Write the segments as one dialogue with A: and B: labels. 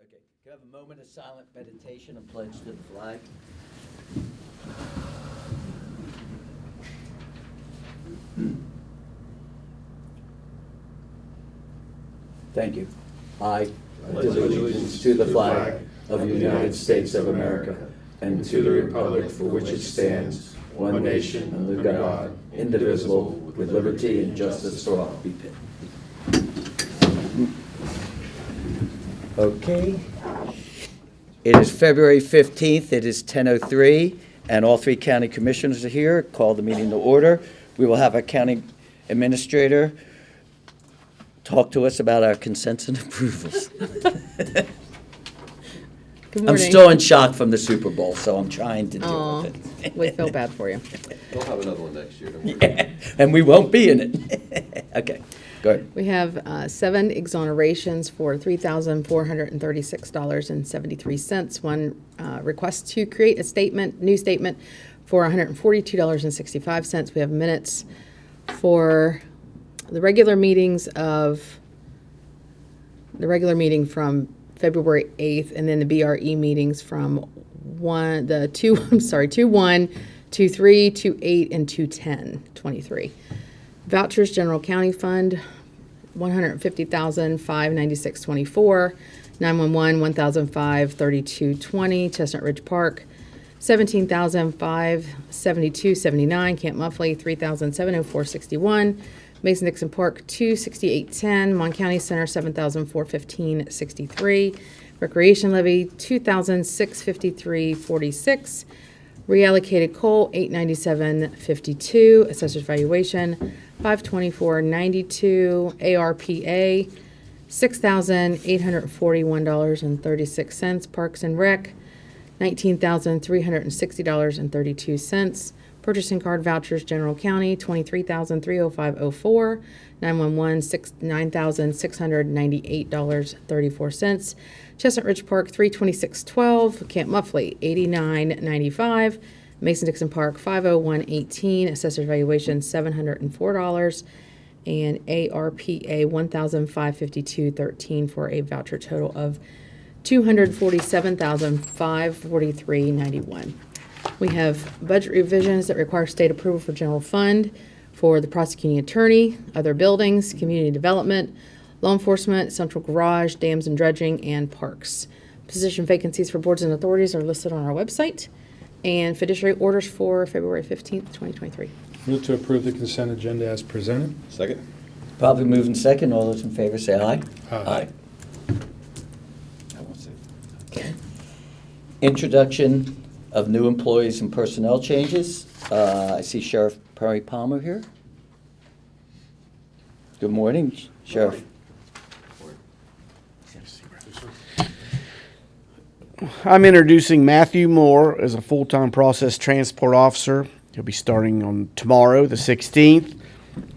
A: Okay, can I have a moment of silent meditation and pledge to the flag? Thank you. I pledge allegiance to the flag of the United States of America and to the republic for which it stands, one nation under God, indivisible, with liberty and justice for all. Okay. It is February 15th. It is 10:03, and all three county commissioners are here. Call the meeting to order. We will have our county administrator talk to us about our consents and approvals.
B: Good morning.
A: I'm still in shock from the Super Bowl, so I'm trying to deal with it.
B: We feel bad for you.
C: We'll have another one next year. Don't worry.
A: Yeah, and we won't be in it. Okay, go ahead.
B: We have 7 exonerations for $3,436.73. One request to create a new statement for $142.65. We have minutes for the regular meeting from February 8th, and then the BRE meetings from 2/1, 2/3, 2/8, and 2/10/23. Vouchers, General County Fund, $150,596.24. 911, $1,005.32.20. Chestnut Ridge Park, $17,572.79. Camp Muffley, $3,704.61. Mason-Dixon Park, $268.10. Mon County Center, $7,415.63. Recreation Levy, $2,653.46. Reallocated coal, $897.52. Assessor's valuation, $524.92. ARPA, $6,841.36. Parks and Rec, $19,360.32. Purchasing card vouchers, General County, $23,305.04. 911, $9,698.34. Chestnut Ridge Park, $326.12. Camp Muffley, $89.95. Mason-Dixon Park, $501.18. Assessor's valuation, $704. And ARPA, $1,552.13 for a voucher total of $247,543.91. We have budget revisions that require state approval for general fund, for the prosecuting attorney, other buildings, community development, law enforcement, central garage, dams and dredging, and parks. Position vacancies for boards and authorities are listed on our website. And fiduciary orders for February 15th, 2023.
D: Move to approve the consent agenda as presented.
C: Second?
A: Probably moving second. All those in favor say aye.
D: Aye.
A: I won't say. Okay. Introduction of new employees and personnel changes. I see Sheriff Perry Palmer here. Good morning, Sheriff.
E: I'm introducing Matthew Moore as a full-time process transport officer. He'll be starting on tomorrow, the 16th.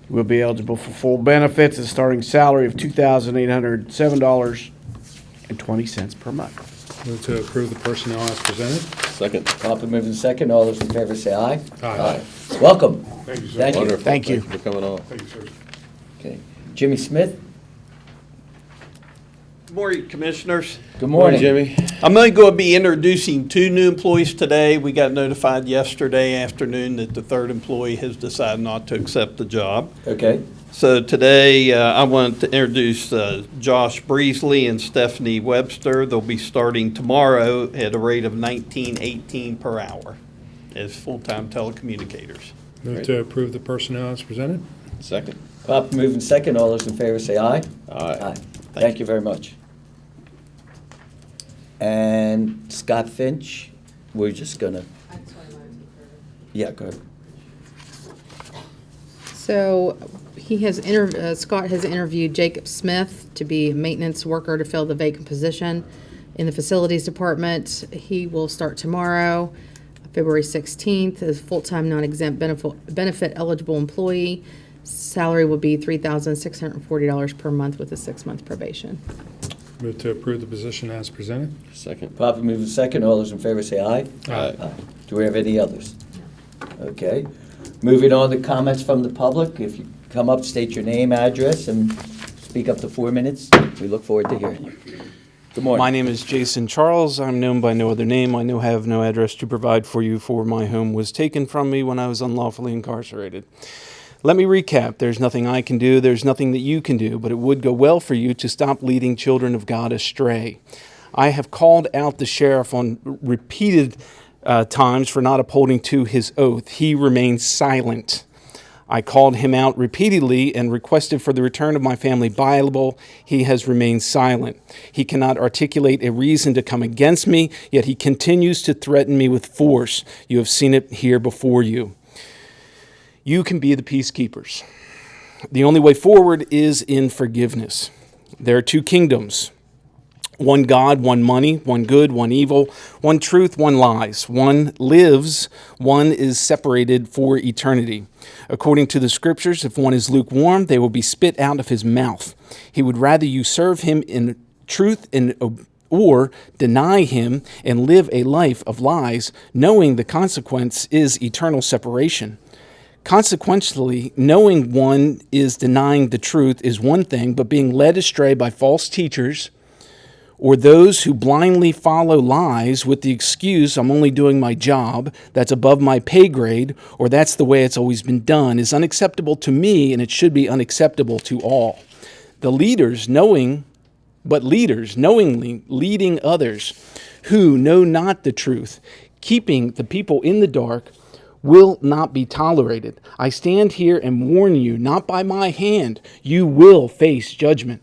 E: We'll be eligible for full benefits and starting salary of $2,807.20 per month.
D: Move to approve the personnel as presented.
C: Second?
A: Probably moving second. All those in favor say aye.
D: Aye.
A: Welcome.
D: Thank you, sir.
A: Thank you.
C: Wonderful.
E: Thank you.
C: for coming on.
D: Thank you, sir.
A: Okay. Jimmy Smith.
F: Good morning, Commissioners.
A: Good morning.
C: Jimmy.
F: I'm only going to be introducing 2 new employees today. We got notified yesterday afternoon that the 3rd employee has decided not to accept the job.
A: Okay.
F: So today, I want to introduce Josh Breesley and Stephanie Webster. They'll be starting tomorrow at a rate of $19.18 per hour as full-time telecommunicators.
D: Move to approve the personnel as presented.
C: Second?
A: Probably moving second. All those in favor say aye.
C: Aye.
A: Thank you very much. And Scott Finch, we're just gonna. Yeah, go ahead.
B: So he has Scott has interviewed Jacob Smith to be a maintenance worker to fill the vacant position in the facilities department. He will start tomorrow, February 16th, as full-time non-exempt benefit eligible employee. Salary will be $3,640 per month with a 6-month probation.
D: Move to approve the position as presented.
C: Second?
A: Probably moving second. All those in favor say aye.
D: Aye.
A: Do we have any others? Okay. Moving on to comments from the public. If you come up, state your name, address, and speak up to 4 minutes. We look forward to hearing you. Good morning.
G: My name is Jason Charles. I'm known by no other name. I have no address to provide for you, for my home was taken from me when I was unlawfully incarcerated. Let me recap. There's nothing I can do. There's nothing that you can do, but it would go well for you to stop leading children of God astray. I have called out the sheriff on repeated times for not upholding to his oath. He remains silent. I called him out repeatedly and requested for the return of my family Bible. He has remained silent. He cannot articulate a reason to come against me, yet he continues to threaten me with force. You have seen it here before you. You can be the peacekeepers. The only way forward is in forgiveness. There are two kingdoms. One God, one money, one good, one evil, one truth, one lies. One lives, one is separated for eternity. According to the scriptures, if one is lukewarm, they will be spit out of his mouth. He would rather you serve him in truth or deny him and live a life of lies, knowing the consequence is eternal separation. Consequently, knowing one is denying the truth is one thing, but being led astray by false teachers or those who blindly follow lies with the excuse, I'm only doing my job, that's above my pay grade, or that's the way it's always been done, is unacceptable to me, and it should be unacceptable to all. The leaders knowingly leading others who know not the truth, keeping the people in the dark, will not be tolerated. I stand here and warn you, not by my hand, you will face judgment.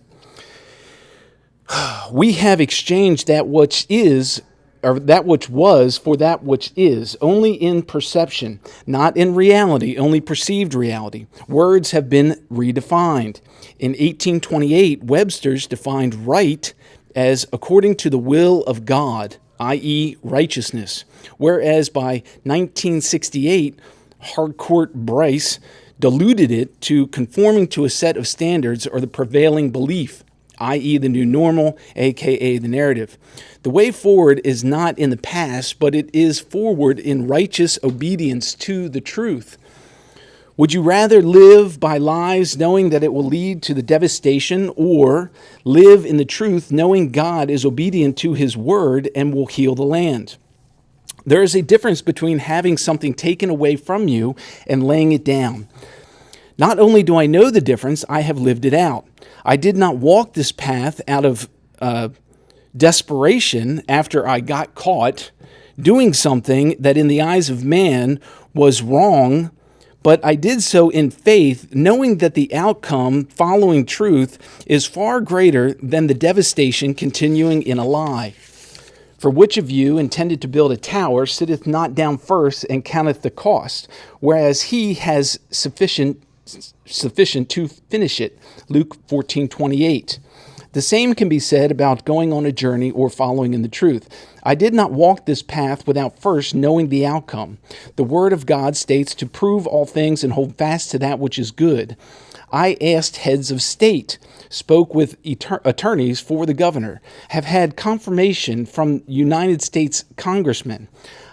G: We have exchanged that which is, or that which was, for that which is, only in perception, not in reality, only perceived reality. Words have been redefined. In 1828, Webster's defined right as according to the will of God, i.e. righteousness, whereas by 1968, Harcourt Bryce diluted it to conforming to a set of standards or the prevailing belief, i.e. the new normal, aka the narrative. The way forward is not in the past, but it is forward in righteous obedience to the truth. Would you rather live by lies knowing that it will lead to the devastation, or live in the truth knowing God is obedient to his word and will heal the land? There is a difference between having something taken away from you and laying it down. Not only do I know the difference, I have lived it out. I did not walk this path out of desperation after I got caught doing something that in the eyes of man was wrong, but I did so in faith, knowing that the outcome following truth is far greater than the devastation continuing in a lie. For which of you intended to build a tower sitteth not down first and counteth the cost, whereas he has sufficient to finish it? Luke 14:28. The same can be said about going on a journey or following in the truth. I did not walk this path without first knowing the outcome. The Word of God states to prove all things and hold fast to that which is good. I asked heads of state, spoke with attorneys for the governor, have had confirmation from United States congressmen.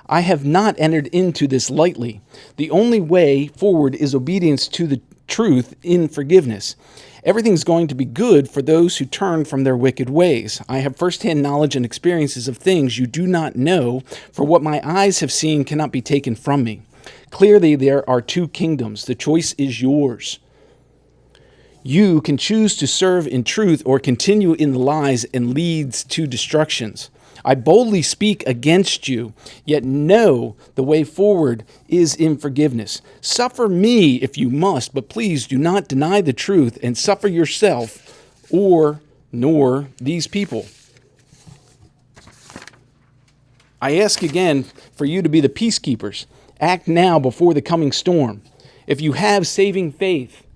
G: I have not entered into this lightly. The only way forward is obedience to the truth in forgiveness. Everything's going to be good for those who turn from their wicked ways. I have firsthand knowledge and experiences of things you do not know, for what my eyes have seen cannot be taken from me. Clearly, there are two kingdoms. The choice is yours. You can choose to serve in truth or continue in the lies and leads to destructions. I boldly speak against you, yet know the way forward is in forgiveness. Suffer me if you must, but please do not deny the truth and suffer yourself nor these people. I ask again for you to be the peacekeepers. Act now before the coming storm. If you have saving faith,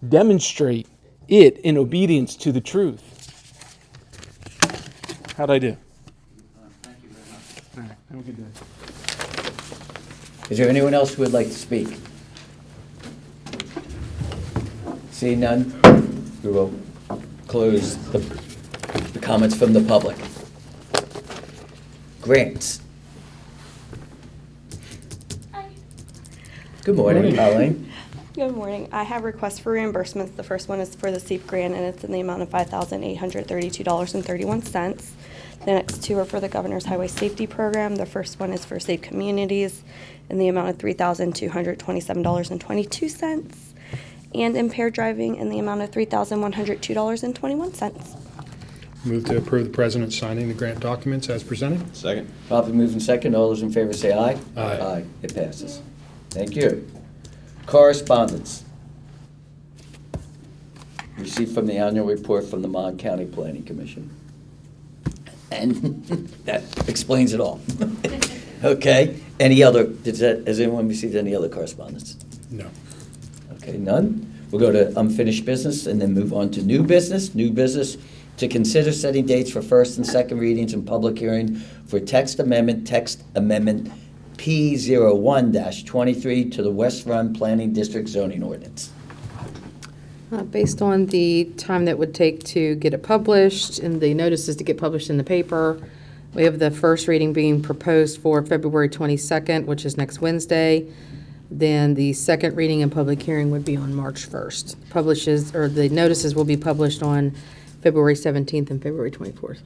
G: demonstrate it in obedience to the truth. How'd I do?
A: Thank you very much.
G: All right, have a good day.
A: Is there anyone else who would like to speak? Seeing none, we will close the comments from the public. Grants. Good morning, Colleen.
H: Good morning. I have requests for reimbursements. The first one is for the SEEP grant, and it's in the amount of $5,832.31. The next two are for the Governor's Highway Safety Program. The first one is for Safe Communities in the amount of $3,227.22, and impaired driving in the amount of $3,102.21.
D: Move to approve the president signing the grant documents as presented.
C: Second.
A: Properly moved in second. All those in favor say aye.
D: Aye.
A: Aye. It passes. Thank you. Correspondence. Received from the annual report from the Mon County Planning Commission. And that explains it all. Okay. Any other, has anyone received any other correspondence?
D: No.
A: Okay, none. We'll go to unfinished business and then move on to new business. New business, to consider setting dates for first and second readings and public hearing for text amendment P01-23 to the West Run Planning District zoning ordinance.
B: Based on the time that would take to get it published and the notices to get published in the paper, we have the first reading being proposed for February 22nd, which is next Wednesday. Then the second reading and public hearing would be on March 1st. The notices will be published on February 17th and February 24th.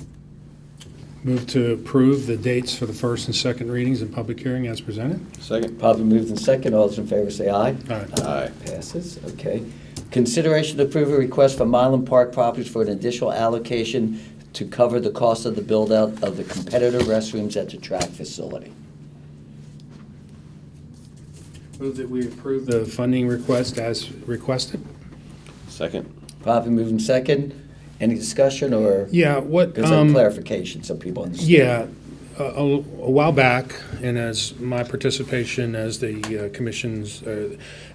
D: Move to approve the dates for the first and second readings and public hearing as presented.
C: Second.
A: Probably moved in second. All those in favor say aye.
D: Aye.
C: Aye.
A: Passes, okay. Consideration to approve a request from Mylan Park Properties for an additional allocation to cover the cost of the build-out of the competitor restrooms at the track facility.
D: Move that we approve the funding request as requested.
C: Second.
A: Probably moved in second. Any discussion or?
D: Yeah, what?
A: Because of clarification, so people understand.
D: Yeah, a while back, and as my participation as the commission's,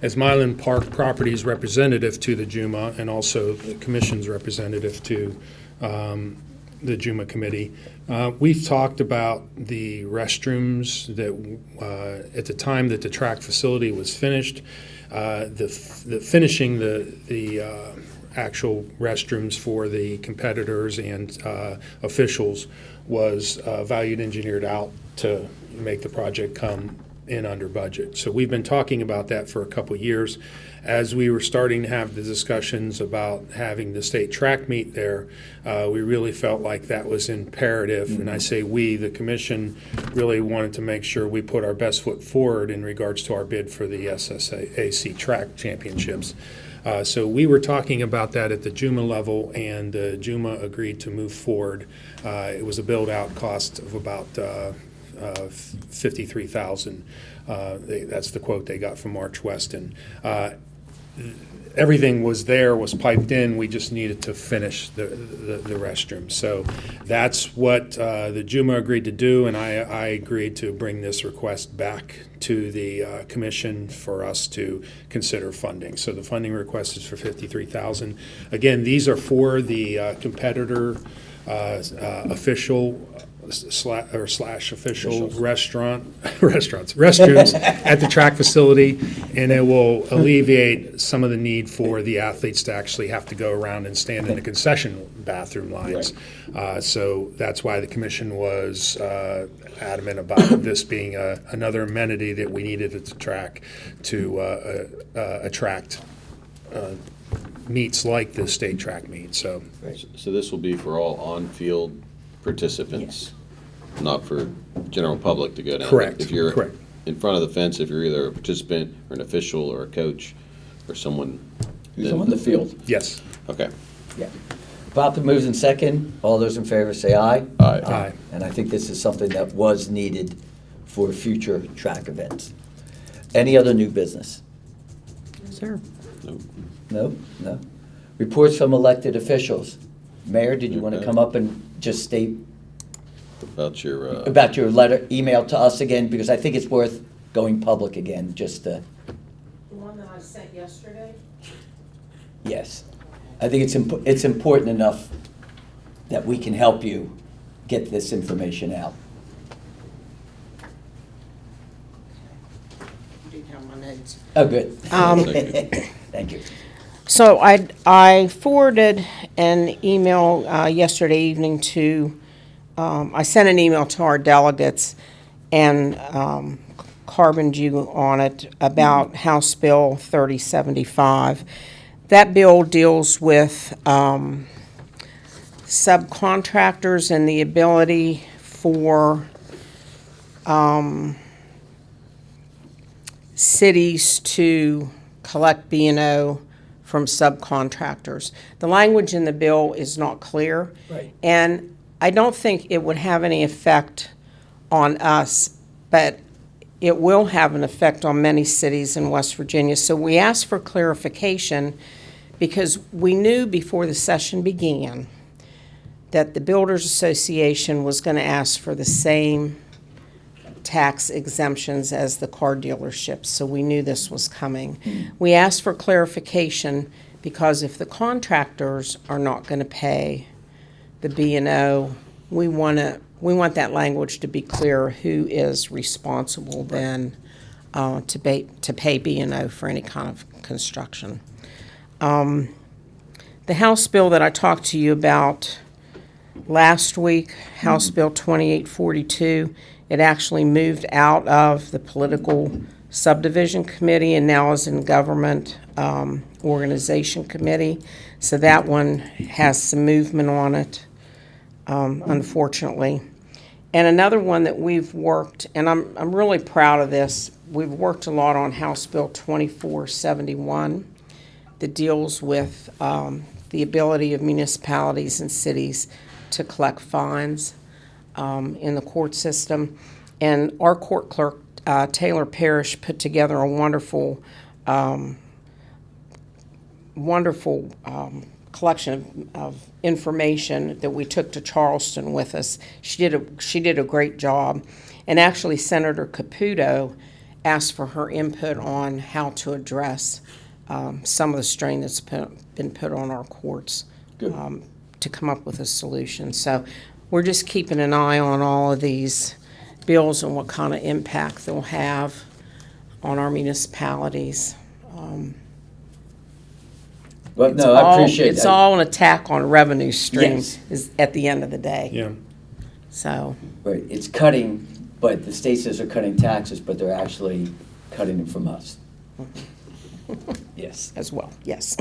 D: as Mylan Park Properties representative to the JUMA, and also the commission's representative to the JUMA committee, we've talked about the restrooms that, at the time that the track facility was finished, finishing the actual restrooms for the competitors and officials was valued engineered out to make the project come in under budget. So we've been talking about that for a couple of years. As we were starting to have the discussions about having the state track meet there, we really felt like that was imperative. And I say we, the commission, really wanted to make sure we put our best foot forward in regards to our bid for the SSAC track championships. So we were talking about that at the JUMA level, and JUMA agreed to move forward. It was a build-out cost of about $53,000. That's the quote they got from March Weston. Everything was piped in. We just needed to finish the restroom. So that's what the JUMA agreed to do, and I agreed to bring this request back to the commission for us to consider funding. So the funding request is for $53,000. Again, these are for the competitor official slash official restrooms at the track facility, and it will alleviate some of the need for the athletes to actually have to go around and stand in the concession bathroom lines. So that's why the commission was adamant about this being another amenity that we needed at the track to attract meets like the state track meet. So
C: this will be for all on-field participants, not for general public to go down.
D: Correct.
C: If you're
D: Correct.
C: in front of the fence, if you're either a participant or an official or a coach or someone
A: Who's on the field.
D: yes.
C: Okay.
A: Yeah. Properly moves in second. All those in favor say aye.
C: Aye.
D: Aye.
A: And I think this is something that was needed for future track events. Any other new business?
B: Sir.
C: Nope.
A: No? No. Reports from elected officials. Mayor, did you want to
C: Okay.
A: come up and just state
C: About your
A: about your letter, email to us again? Because I think it's worth going public again, just to,
I: The one that I sent yesterday?
A: yes. I think it's important enough that we can help you get this information out.
I: I do have my notes.
A: Oh, good.
C: Thank you.
A: Thank you.
I: So I forwarded an email yesterday evening to, I sent an email to our delegates and carboned you on it about House Bill 3075. That bill deals with subcontractors and the ability for cities to collect B&O from subcontractors. The language in the bill is not clear.
A: Right.
I: And I don't think it would have any effect on us, but it will have an effect on many cities in West Virginia. So we asked for clarification because we knew before the session began that the Builders Association was going to ask for the same tax exemptions as the car dealerships, so we knew this was coming. We asked for clarification because if the contractors are not going to pay the B&O, we want that language to be clear who is responsible then to pay B&O for any kind of construction. The House bill that I talked to you about last week, House Bill 2842, it actually moved out of the political subdivision committee and now is in government organization committee. So that one has some movement on it, unfortunately. And another one that we've worked, and I'm really proud of this, we've worked a lot on House Bill 2471 that deals with the ability of municipalities and cities to collect fines in the court system. And our court clerk, Taylor Parrish, put together a wonderful collection of information that we took to Charleston with us. She did a great job. And actually, Senator Caputo asked for her input on how to address some of the strain that's been put on our courts to come up with a solution. So we're just keeping an eye on all of these bills and what kind of impact they'll have on our municipalities.
A: Well, no, I appreciate that.
I: It's all an attack on revenue streams
A: Yes.
I: is at the end of the day.
D: Yeah.
I: So,
A: Right, it's cutting, but the state says they're cutting taxes, but they're actually cutting them from us. Yes.
I: as well, yes.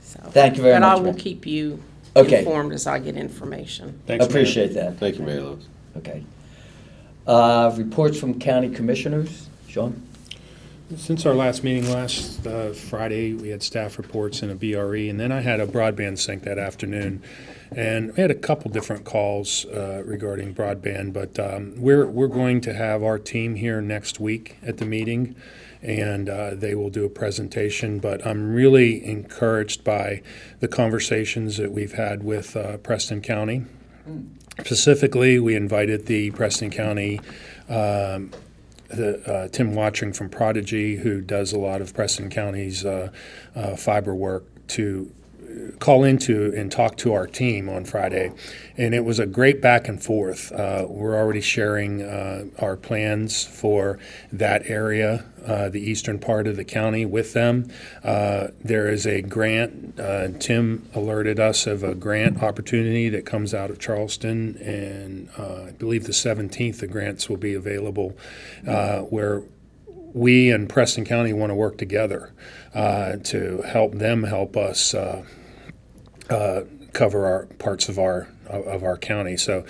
I: So,
A: Thank you very
I: But
A: much,
I: I will
A: ma'am.
I: keep you
A: Okay.
I: informed as I get information.
D: Thanks, Mayor.
A: Appreciate that.
C: Thank you, Mary Louise.
A: Okay. Reports from county commissioners. Sean?
D: Since our last meeting last Friday, we had staff reports and a BRE, and then I had a broadband sync that afternoon. And we had a couple different calls regarding broadband, but we're going to have our team here next week at the meeting, and they will do a presentation. But I'm really encouraged by the conversations that we've had with Preston County. Specifically, we invited the Preston County Tim Watching from Prodigy, who does a lot of Preston County's fiber work, to call into and talk to our team on Friday. And it was a great back and forth. We're already sharing our plans for that area, the eastern part of the county, with them. There is a grant. Tim alerted us of a grant opportunity that comes out of Charleston, and I believe the 17th the grants will be available, where we and Preston County want to work together to help them help us cover our parts of our county. So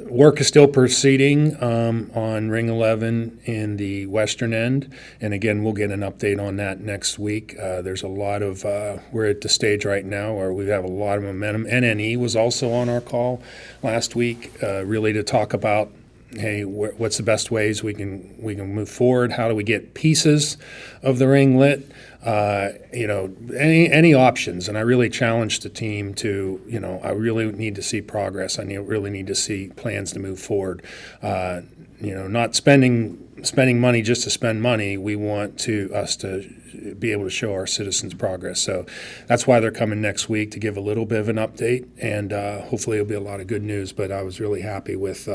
D: work is still proceeding on Ring 11 in the western end, and again, we'll get an update on that next week. There's a lot of we're at the stage right now where we have a lot of momentum. NNE was also on our call last week, really to talk about, hey, what's the best ways we can move forward? How do we get pieces of the ring lit? Any options. And I really challenged the team to, I really need to see progress. I really need to see plans to move forward. Not spending money just to spend money. We want us to be able to show our citizens progress. So that's why they're coming next week, to give a little bit of an update, and hopefully it'll be a lot of good news. But I was really happy with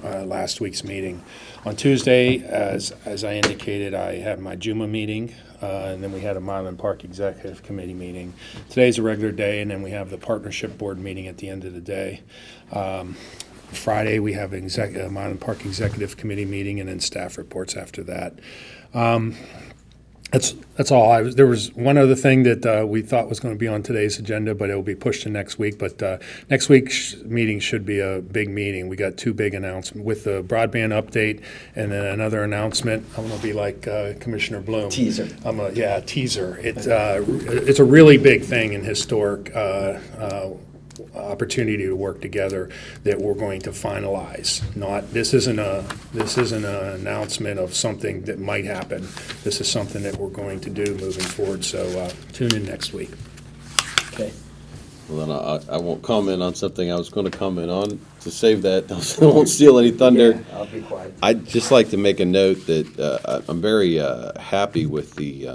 D: last week's meeting. On Tuesday, as I indicated, I had my Juma meeting, and then we had a Milan Park Executive Committee meeting. Today's a regular day, and then we have the Partnership Board meeting at the end of the day. Friday, we have an Milan Park Executive Committee meeting, and then staff reports after that. That's all. There was one other thing that we thought was going to be on today's agenda, but it will be pushed to next week. But next week's meeting should be a big meeting. We got two big announcements with the broadband update, and then another announcement. I'm going to be like Commissioner Bloom.
A: Teaser.
D: Teaser. It's a really big thing and historic opportunity to work together that we're going to finalize. This isn't an announcement of something that might happen. This is something that we're going to do moving forward. So tune in next week.
A: Okay.
C: Well, then I won't comment on something I was going to comment on. To save that, I won't steal any thunder.
A: Yeah, I'll be quiet.
C: I'd just like to make a note that I'm very happy with the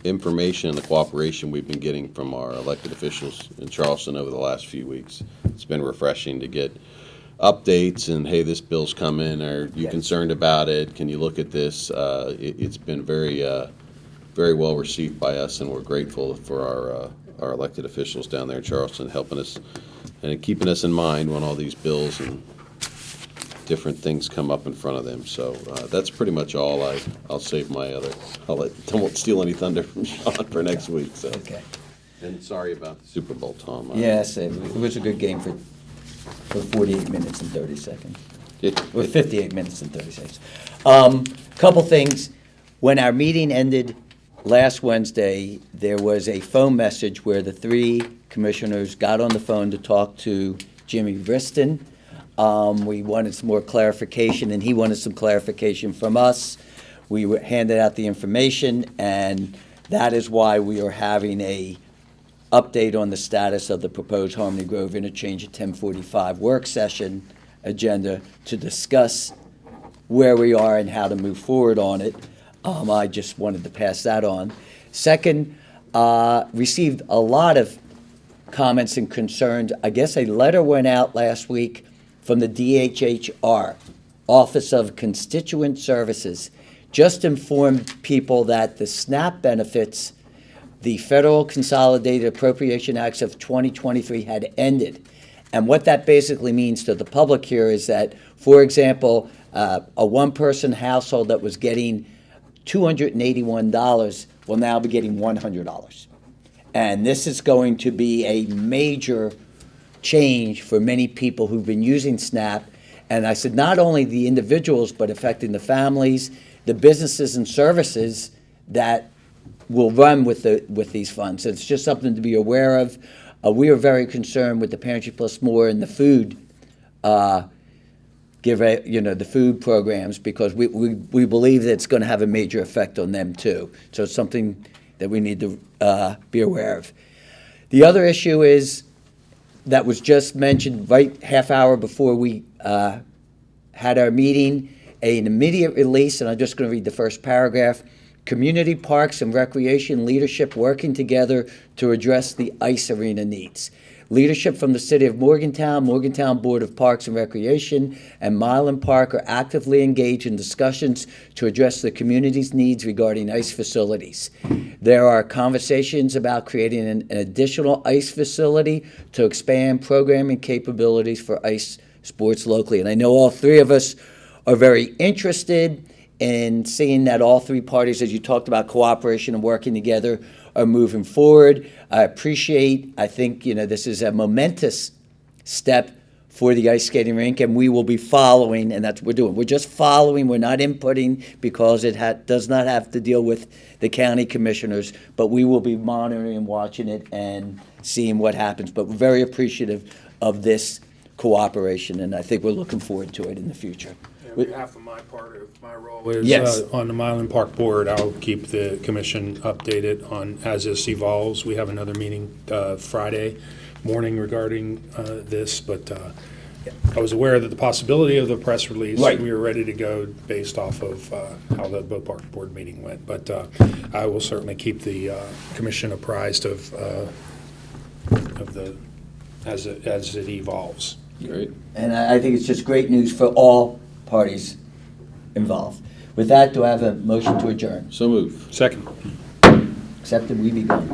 C: information and the cooperation we've been getting from our elected officials in Charleston over the last few weeks. It's been refreshing to get updates and, hey, this bill's coming, are you
A: Yes.
C: concerned about it? Can you look at this? It's been very well received by us, and we're grateful for our elected officials down there in Charleston helping us and keeping us in mind when all these bills and different things come up in front of them. So that's pretty much all. I'll save my other. I won't steal any thunder from Sean for next week. So.
A: Okay.
C: And sorry about the Super Bowl, Tom.
A: Yes, it was a good game for 48 minutes and 30 seconds. Or 58 minutes and 30 seconds. Couple things. When our meeting ended last Wednesday, there was a phone message where the three commissioners got on the phone to talk to Jimmy Briston. We wanted some more clarification, and he wanted some clarification from us. We handed out the information, and that is why we are having a update on the status of the proposed Harmony Grove interchange at 10:45 work session agenda to discuss where we are and how to move forward on it. I just wanted to pass that on. Second, received a lot of comments and concerns. I guess a letter went out last week from the DHHR, Office of Constituent Services, just informed people that the SNAP benefits, the Federal Consolidated Appropriation Acts of 2023 had ended. And what that basically means to the public here is that, for example, a one-person household that was getting $281 will now be getting $100. And this is going to be a major change for many people who've been using SNAP. And I said, not only the individuals, but affecting the families, the businesses and services that will run with these funds. It's just something to be aware of. We are very concerned with the Pantry Plus More and the food, the food programs, because we believe that it's going to have a major effect on them too. So it's something that we need to be aware of. The other issue is that was just mentioned right half hour before we had our meeting, an immediate release, and I'm just going to read the first paragraph. Community Parks and Recreation leadership working together to address the ice arena needs. Leadership from the City of Morgantown, Morgantown Board of Parks and Recreation, and Milan Park are actively engaged in discussions to address the community's needs regarding ice facilities. There are conversations about creating an additional ice facility to expand programming capabilities for ice sports locally. And I know all three of us are very interested in seeing that all three parties, as you talked about cooperation and working together, are moving forward. I think, this is a momentous step for the ice skating rink, and we will be following, and that's what we're doing. We're just following, we're not inputting, because it does not have to deal with the county commissioners, but we will be monitoring and watching it and seeing what happens. But we're very appreciative of this cooperation, and I think we're looking forward to it in the future.
D: On behalf of my part of my role is
A: Yes.
D: on the Milan Park Board, I'll keep the commission updated on as this evolves. We have another meeting Friday morning regarding this, but I was aware that the possibility of the press release.
A: Right.
D: We were ready to go based off of how the Park Board meeting went. But I will certainly keep the commission apprised of the as it evolves.
C: Great.
A: And I think it's just great news for all parties involved. With that, do I have a motion to adjourn?
C: So move.
D: Second.
A: Accepted, we be gone.